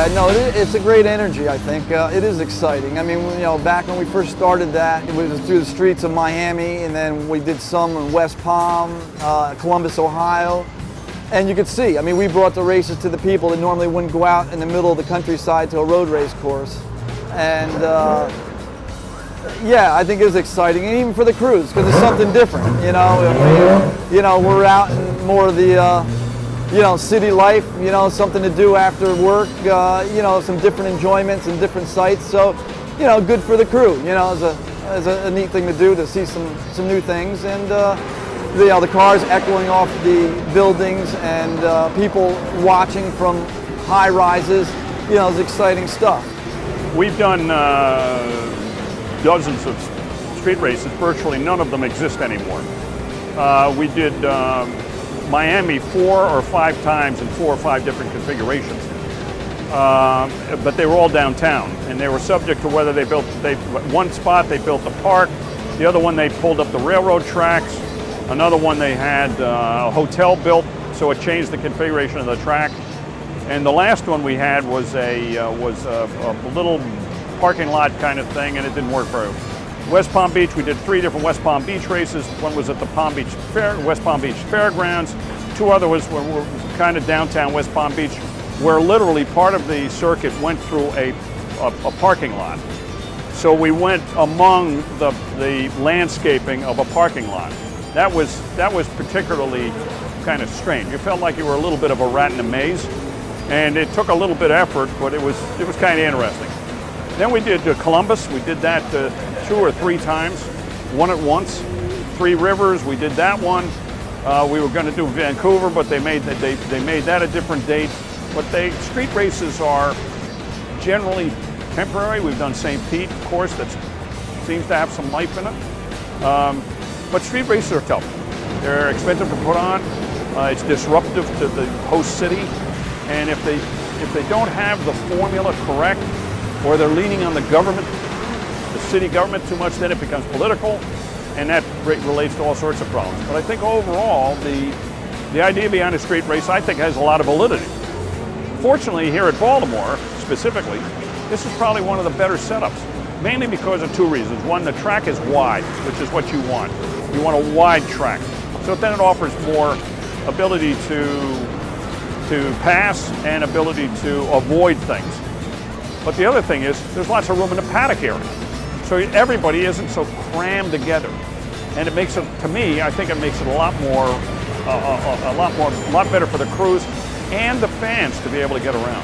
Yeah, no, it's a great energy, I think. It is exciting. I mean, back when we first started that, it was through the streets of Miami, and then we did some in West Palm, Columbus, Ohio. And you could see, I mean, we brought the races to the people that normally wouldn't go out in the middle of the countryside to a road race course. And yeah, I think it was exciting, and even for the crews, because it's something different, we're out in more of the, city life, something to do after work, some different enjoyments and different sights. So, good for the crew, as a neat thing to do, to see some new things. And, the cars echoing off the buildings and people watching from high rises, it's exciting stuff. We've done dozens of street races. Virtually none of them exist anymore. We did Miami 4 or 5 times in 4 or 5 different configurations. But they were all downtown, and they were subject to whether one spot they built the park, the other one they pulled up the railroad tracks, another one they had a hotel built, so it changed the configuration of the track. And the last one we had was a little parking lot kind of thing, and it didn't work very well. West Palm Beach, we did 3 different West Palm Beach races. One was at the West Palm Beach Fairgrounds. 2 other were kind of downtown West Palm Beach, where literally part of the circuit went through a parking lot. So we went among the landscaping of a parking lot. That was particularly kind of strange. You felt like you were a little bit of a rat in a maze, and it took a little bit of effort, but it was kind of interesting. Then we did Columbus. We did that 2 or 3 times, one at once. 3 Rivers, we did that one. We were going to do Vancouver, but they made that a different date. But street races are generally temporary. We've done St. Pete, of course, that seems to have some life in it. But street races are tough. They're expensive to put on. It's disruptive to the host city. And if they don't have the formula correct, or they're leaning on the government, the city government too much, then it becomes political, and that relates to all sorts of problems. But I think overall, the idea behind a street race, I think, has a lot of validity. Fortunately, here at Baltimore, specifically, this is probably one of the better setups, mainly because of 2 reasons. One, the track is wide, which is what you want. You want a wide track. So then it offers more ability to pass and ability to avoid things. But the other thing is, there's lots of room in the paddock area. So everybody isn't so crammed together. And it makes it, to me, I think it makes it a lot better for the crews and the fans to be able to get around.